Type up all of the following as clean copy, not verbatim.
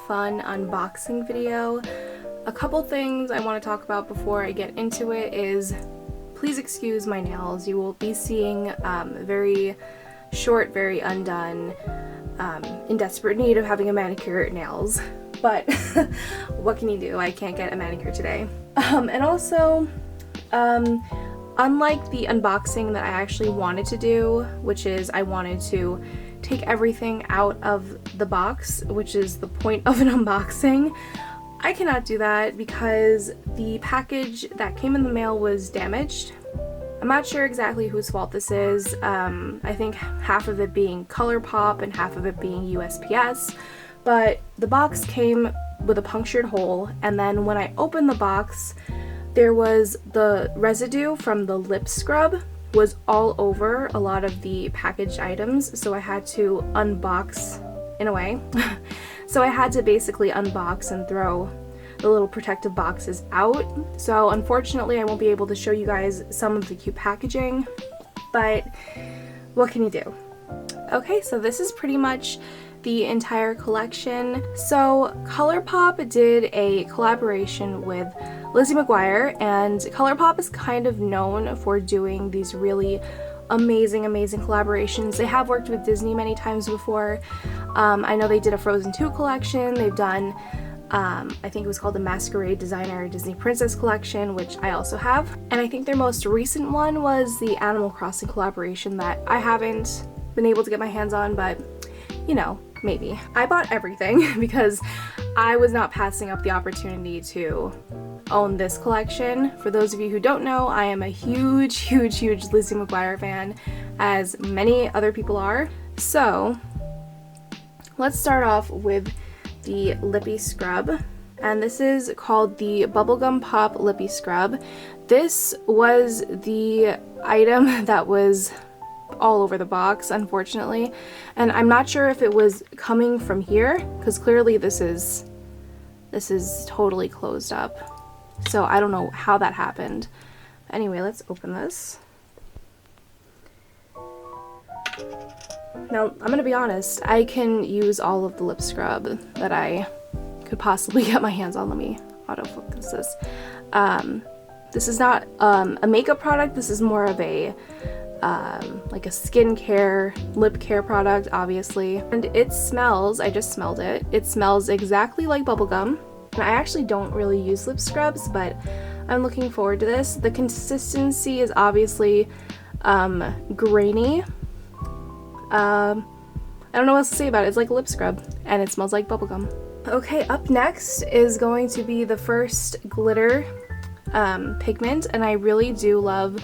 fun unboxing video. A couple things I want to talk about before I get into it is, please excuse my nails. You will be seeing very short, very undone, in desperate need of having a manicure nails. But what can you do? I can't get a manicure today. And also, unlike the unboxing that I actually wanted to do, which is I wanted to take everything out of the box, which is the point of an unboxing, I cannot do that because the package that came in the mail was damaged. I'm not sure exactly whose fault this is. I think half of it being COULORPOP and half of it being USPS, but the box came with a punctured hole, and then when I opened the box, there was the residue from the lip scrub was all over a lot of the packaged items, so I had to unbox in a way. So I had to basically unbox and throw the little protective boxes out. So unfortunately I won't be able to show you guys some of the cute packaging, but what can you do? Okay, so this is pretty much the entire collection. So COULORPOP did a collaboration with Lizzie McGuire, and COULORPOP is kind of known for doing these really amazing collaborations. They have worked with Disney many times before. I know they did a Frozen 2 collection. They've done, I think it was called the Masquerade Designer Disney Princess collection, which I also have. And I think their most recent one was the Animal Crossing collaboration that I haven't been able to get my hands on, but you know, maybe. I bought everything because I was not passing up the opportunity to own this collection. For those of you who don't know, I am a huge Lizzie McGuire fan, as many other people are. So let's start off with the lippy scrub, and this is called the Bubblegum Pop Lippy Scrub. This was the item that was all over the box, unfortunately, and I'm not sure if it was coming from here, because clearly this is totally closed up. So I don't know how that happened. Anyway, let's open this. Now, I'm gonna be honest, I can use all of the lip scrub that I could possibly get my hands on. Let me autofocus this. This is not a makeup product. This is more of a like a skincare, lip care product, obviously. And it smells, I just smelled it, it smells exactly like bubblegum. And I actually don't really use lip scrubs, but I'm looking forward to this. The consistency is obviously grainy. I don't know what else to say about it. It's like a lip scrub, and it smells like bubblegum. Okay, up next is going to be the first glitter pigment, and I really do love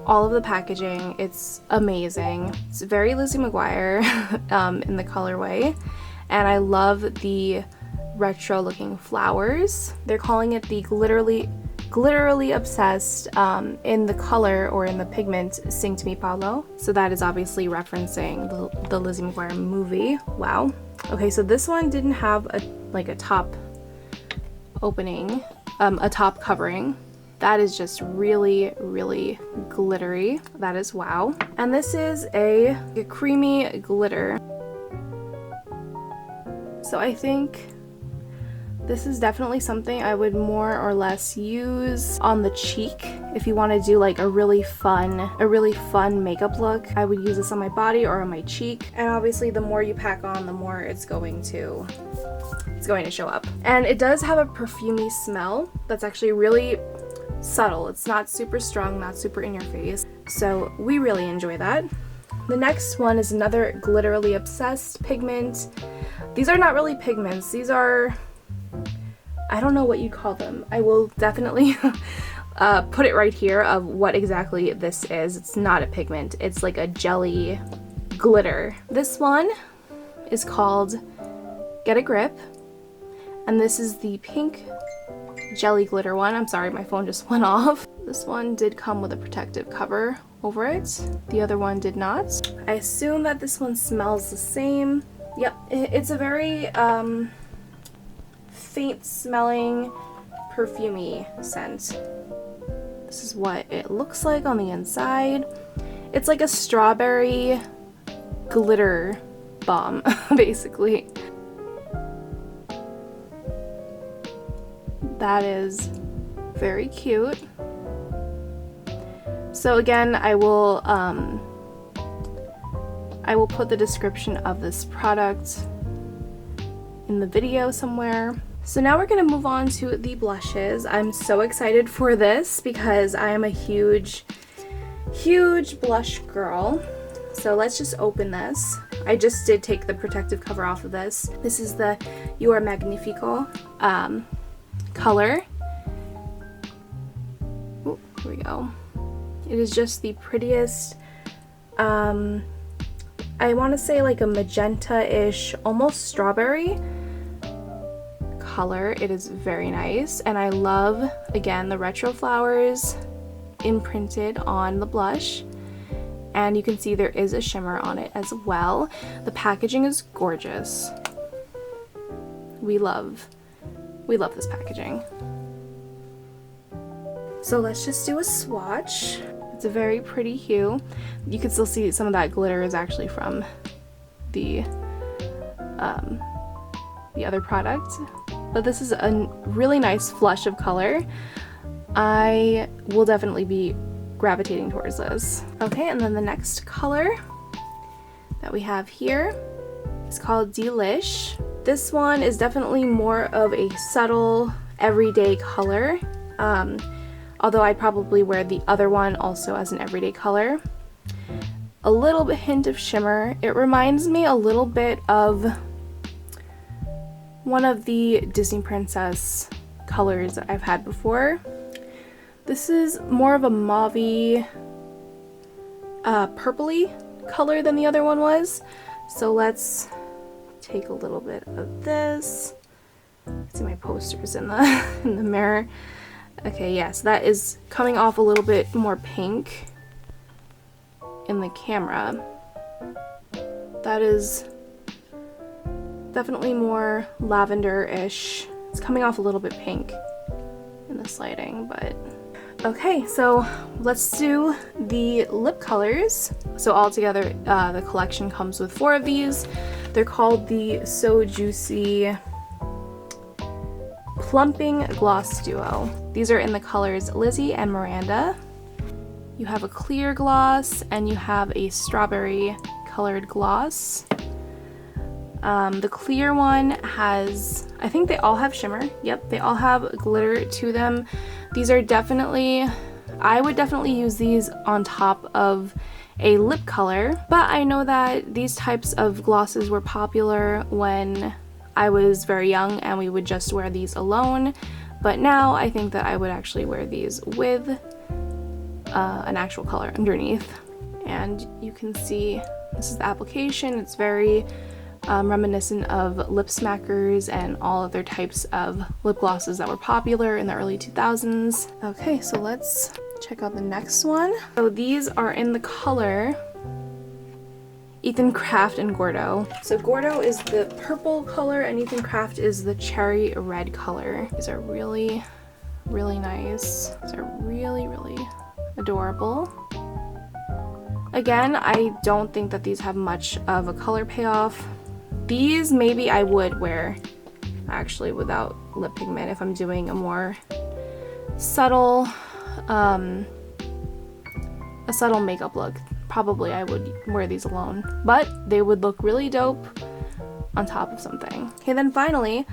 all of the packaging. It's amazing. It's very Lizzie McGuire in the colorway, and I love the retro looking flowers. They're calling it the glitterily obsessed in the color, or in the pigment, Sing to Me Paulo. So that is obviously referencing the Lizzie McGuire movie. Wow. Okay, so this one didn't have a top opening, a top covering. That is just really glittery. That is wow. And this is a creamy glitter. So I think this is definitely something I would more or less use on the cheek. If you want to do like a really fun makeup look, I would use this on my body or on my cheek. And obviously the more you pack on, the more it's going to show up. And it does have a perfumey smell that's actually really subtle. It's not super strong, not super in your face. So we really enjoy that. The next one is another glitterily obsessed pigment. These are not really pigments. These are, I don't know what you call them. I will definitely put it right here of what exactly this is. It's not a pigment. It's like a jelly glitter. This one is called Get a Grip, and this is the pink jelly glitter one. I'm sorry, my phone just went off. This one did come with a protective cover over it. The other one did not. I assume that this one smells the same. Yep, it's a very faint smelling, perfumey scent. This is what it looks like on the inside. It's like a strawberry glitter bomb, basically. That is very cute. So again, I will put the description of this product in the video somewhere. So now we're gonna move on to the blushes. I'm so excited for this because I am a huge blush girl. So let's just open this. I just did take the protective cover off of this. This is the Magnifico color. Ooh, here we go. It is just the prettiest, I want to say like a magenta-ish, almost strawberry color. It is very nice, and I love, again, the retro flowers imprinted on the blush, and you can see there is a shimmer on it as well. The packaging is gorgeous. We love this packaging. So let's just do a swatch. It's a very pretty hue. You can still see some of that glitter is actually from the other product, but this is a really nice flush of color. I will definitely be gravitating towards this. Okay, and then the next color that we have here is called Dlish. This one is definitely more of a subtle, everyday color, although I'd probably wear the other one also as an everyday color. A little bit hint of shimmer. It reminds me a little bit of one of the Disney Princess colors that I've had before. This is more of a mauvey, purpley color than the other one was. So let's take a little bit of this. See my posters in the in the mirror. Okay, yes, that is coming off a little bit more pink in the camera. That is definitely more lavender-ish. It's coming off a little bit pink in this lighting, but okay, so let's do the lip colors. So altogether, the collection comes with 4 of these. They're called the So Juicy Plumping Gloss Duo. These are in the colors Lizzie and Miranda. You have a clear gloss and you have a strawberry colored gloss. The clear one has, I think they all have shimmer. Yep, they all have glitter to them. These are definitely, I would definitely use these on top of a lip color, but I know that these types of glosses were popular when I was very young and we would just wear these alone, but now I think that I would actually wear these with an actual color underneath. And you can see this is the application. It's very reminiscent of lip smackers and all other types of lip glosses that were popular in the early 2000s. Okay, so let's check out the next one. So these are in the color Ethan Craft and Gordo. So Gordo is the purple color and Ethan Craft is the cherry red color. These are really, really nice. These are really, really adorable. Again, I don't think that these have much of a color payoff. These maybe I would wear actually without lip pigment if I'm doing a more subtle, a subtle makeup look. Probably I would wear these alone, but they would look really dope on top of something. Okay, then finally,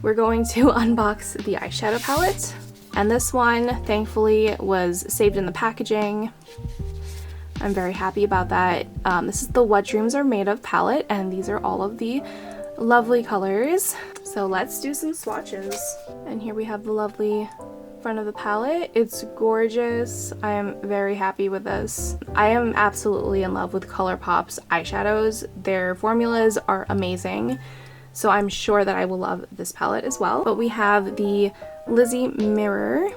we're going to unbox the eyeshadow palette. And this one, thankfully, was saved in the packaging. I'm very happy about that. This is the What Dreams Are Made Of palette, and these are all of the lovely colors. So let's do some swatches. And here we have the lovely front of the palette. It's gorgeous. I am very happy with this. I am absolutely in love with COULORPOP's eyeshadows. Their formulas are amazing, so I'm sure that I will love this palette as well. But we have the Lizzie mirror,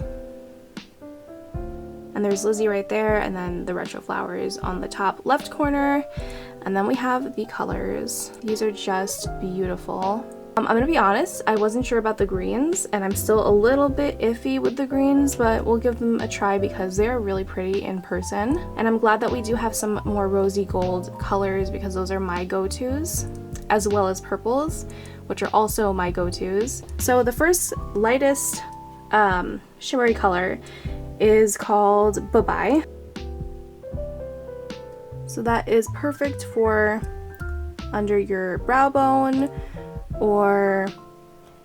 and there's Lizzie right there, and then the retro flowers on the top left corner, and then we have the colors. These are just beautiful. I'm gonna be honest, I wasn't sure about the greens, and I'm still a little bit iffy with the greens, but we'll give them a try because they're really pretty in person. And I'm glad that we do have some more rosy gold colors because those are my go-tos, as well as purples, which are also my go-tos. So the first lightest shimmery color is called Bye Bye. So that is perfect for under your brow bone, or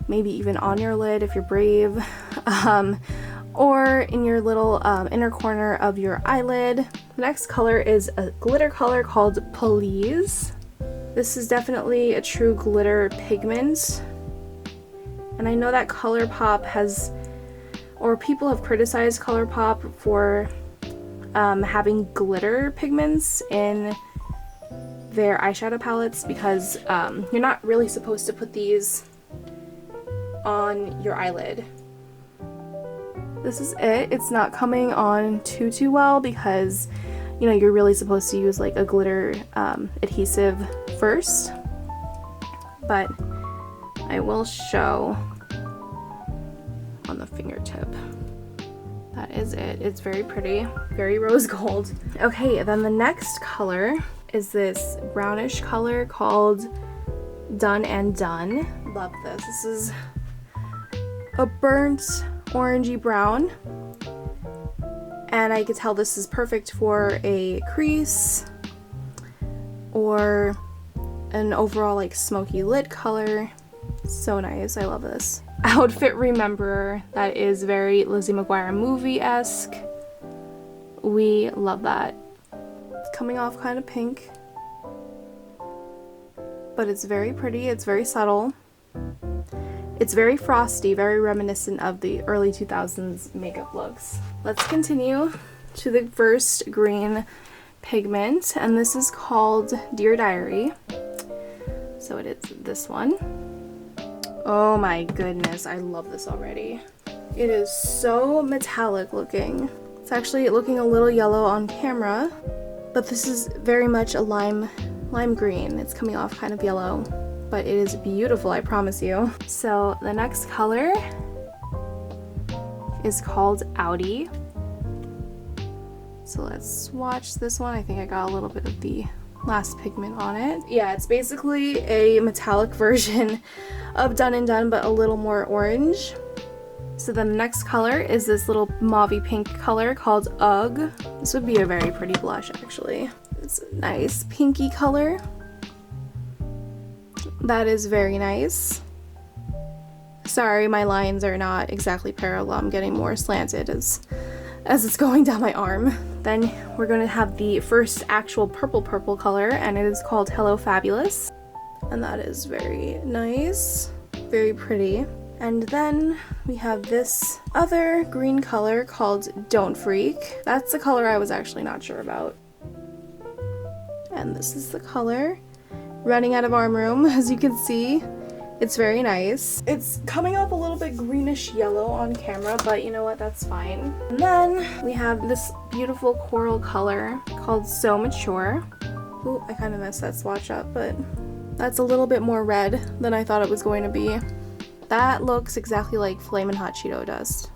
maybe even on your lid if you're brave, or in your little inner corner of your eyelid. The next color is a glitter color called Please. This is definitely a true glitter pigment, and I know that COULORPOP has, or people have criticized COULORPOP for having glitter pigments in their eyeshadow palettes, because you're not really supposed to put these on your eyelid. This is it. It's not coming on too well because, you know, you're really supposed to use like a glitter adhesive first, but I will show on the fingertip. That is it. It's very pretty, very rose gold. Okay, then the next color is this brownish color called Done and Done. Love this. This is a burnt orangey brown, and I could tell this is perfect for a crease or an overall like smoky lid color. So nice. I love this. Outfit rememberer, that is very Lizzie McGuire movie-esque. We love that. It's coming off kind of pink, but it's very pretty. It's very subtle. It's very frosty, very reminiscent of the early 2000s makeup looks. Let's continue to the first green pigment, and this is called Dear Diary. So it is this one. Oh my goodness, I love this already. It is so metallic looking. It's actually looking a little yellow on camera, but this is very much a lime green. It's coming off kind of yellow, but it is beautiful, I promise you. So the next color is called Audi. So let's swatch this one. I think I got a little bit of the last pigment on it. Yeah, it's basically a metallic version of Done and Done, but a little more orange. So then the next color is this little mauvey pink color called Ugh. This would be a very pretty blush actually. It's a nice pinky color. That is very nice. Sorry, my lines are not exactly parallel. I'm getting more slanted as it's going down my arm. Then we're going to have the first actual purple color, and it is called Hello Fabulous. And that is very nice, very pretty. And then we have this other green color called Don't Freak. That's the color I was actually not sure about. And this is the color. Running out of arm room, as you can see. It's very nice. It's coming up a little bit greenish yellow on camera, but you know what, that's fine. And then we have this beautiful coral color called So Mature. Ooh, I kind of messed that swatch up, but that's a little bit more red than I thought it was going to be. That looks exactly like Flamin' Hot Cheeto dust.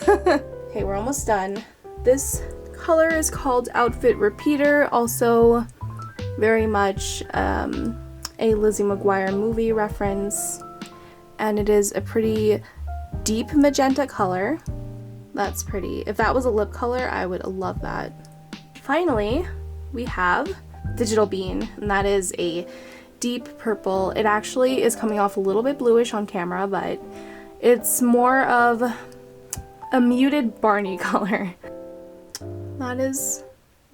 Okay, we're almost done. This color is called Outfit Repeater, also very much a Lizzie McGuire movie reference, and it is a pretty deep magenta color. That's pretty. If that was a lip color, I would love that. Finally, we have Digital Bean, and that is a deep purple. It actually is coming off a little bit bluish on camera, but it's more of a muted Barney color. That is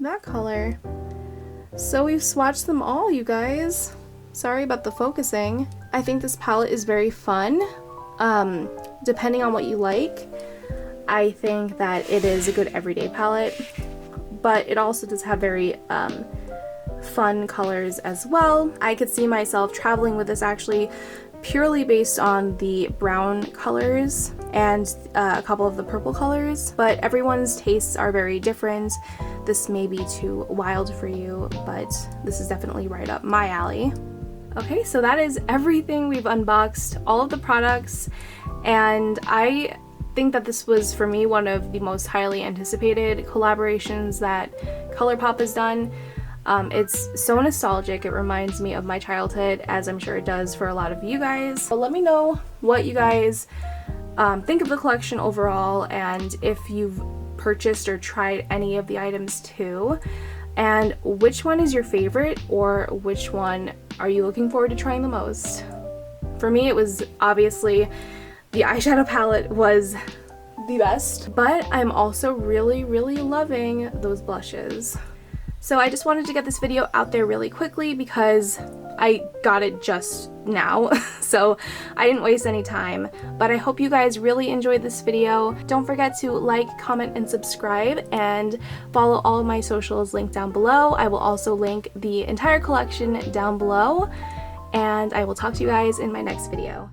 that color. So we've swatched them all, you guys. Sorry about the focusing. I think this palette is very fun, depending on what you like. I think that it is a good everyday palette, but it also does have very fun colors as well. I could see myself traveling with this actually purely based on the brown colors and a couple of the purple colors, but everyone's tastes are very different. This may be too wild for you, but this is definitely right up my alley. Okay, so that is everything. We've unboxed all of the products, and I think that this was, for me, one of the most highly anticipated collaborations that COULORPOP has done. It's so nostalgic. It reminds me of my childhood, as I'm sure it does for a lot of you guys. But let me know what you guys think of the collection overall, and if you've purchased or tried any of the items too, and which one is your favorite, or which one are you looking forward to trying the most. For me, it was obviously the eyeshadow palette was the best, but I'm also really loving those blushes. So I just wanted to get this video out there really quickly because I got it just now, so I didn't waste any time. But I hope you guys really enjoyed this video. Don't forget to like, comment, and subscribe, and follow all of my socials linked down below. I will also link the entire collection down below, and I will talk to you guys in my next video.